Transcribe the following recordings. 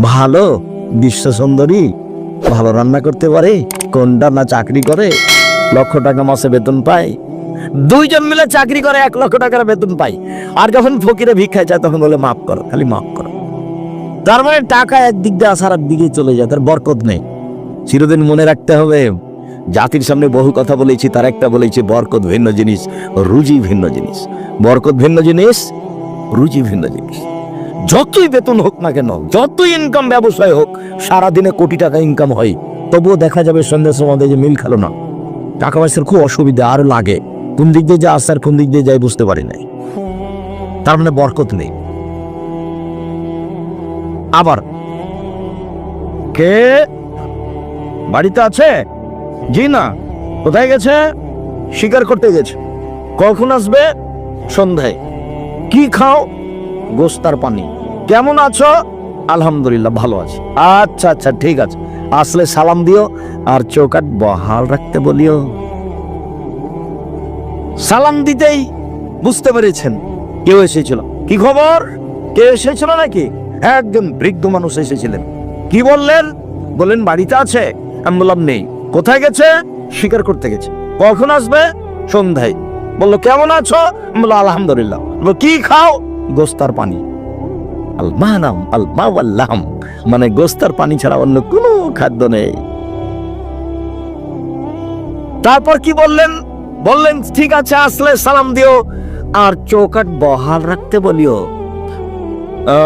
ভালো বিশ্ব সুন্দরী, ভালো রান্না করতে পারে, কোনটা না চাকরি করে, লক্ষ টাকা মাসে বেতন পায়, দুইজন মিলে চাকরি করে 1 লক্ষ টাকার বেতন পায়। আর যখন ফকিরে ভিক্ষায় যায় তখন বলে মাফ করো, খালি মাফ করো। তার মানে টাকা একদিক দিয়ে আসার দিকে চলে যায়, তার বরকত নেই। চিরদিন মনে রাখতে হবে, জাতির সামনে বহু কথা বলেছি, তার একটা বলেছি বরকত ভিন্ন জিনিস, রুজি ভিন্ন জিনিস। বরকত ভিন্ন জিনিস, রুজি ভিন্ন জিনিস। যতই বেতন হোক না কেন, যতই ইনকাম ব্যবসায় হোক, সারাদিনে কোটি টাকা ইনকাম হয়, তবুও দেখা যাবে সন্ধ্যের সময় যে মিল খেলো না, টাকা পয়সার খুব অসুবিধা আর লাগে, কোন দিক দিয়ে যা আসছে আর কোন দিক দিয়ে যাই বুঝতে পারি নাই। তার মানে বরকত নেই। আবার কে বাড়িতে আছে? জি না। কোথায় গেছে? শিকার করতে গেছে। কখন আসবে? সন্ধ্যায়। কি খাও? গোস্তার পানি। কেমন আছো? আলহামদুলিল্লাহ ভালো আছি। আচ্ছা আচ্ছা ঠিক আছে, আসলে সালাম দিও আর চৌকাঠ বহাল রাখতে বলিও। সালাম দিতেই বুঝতে পেরেছেন কেউ এসেছিল। কি খবর? কেউ এসেছিল নাকি? একজন বৃদ্ধ মানুষ এসেছিলেন। কি বললেন? বললেন বাড়িতে আছে। আমি বললাম নেই। কোথায় গেছে? শিকার করতে গেছে। কখন আসবে? সন্ধ্যায়। বললো কেমন আছো? আমি বললাম আলহামদুলিল্লাহ। বললো কি খাও? গোস্তার পানি। আলমানাম আলমাওয়াল্লাম, মানে গোস্তার পানি ছাড়া অন্য কোনো খাদ্য নেই। তারপর কি বললেন? বললেন ঠিক আছে, আসলে সালাম দিও আর চৌকাঠ বহাল রাখতে বলিও। ও,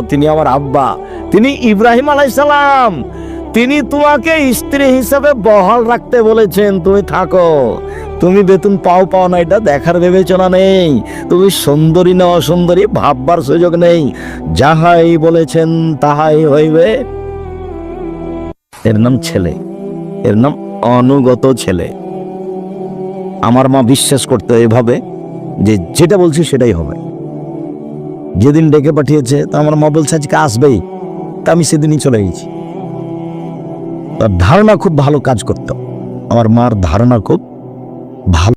তিনি আমার আব্বা, তিনি ইব্রাহিম আলাইহিস সালাম। তিনি তোমাকে স্ত্রী হিসাবে বহাল রাখতে বলেছেন। তুমি থাকো, তুমি বেতন পাও পাও না এটা দেখার বিবেচনা নেই, তুমি সুন্দরী না অসুন্দরী ভাববার সুযোগ নেই, যাহাই বলেছেন তাহাই হইবে। এর নাম ছেলে, এর নাম অনুগত ছেলে। আমার মা বিশ্বাস করতো এভাবে যে যেটা বলছি সেটাই হবে। যেদিন ডেকে পাঠিয়েছে তা আমার মা বলছে আজকে আসবেই, তা আমি সেদিনই চলে গেছি। তার ধারণা খুব ভালো কাজ করত, আমার মার ধারণা খুব ভালো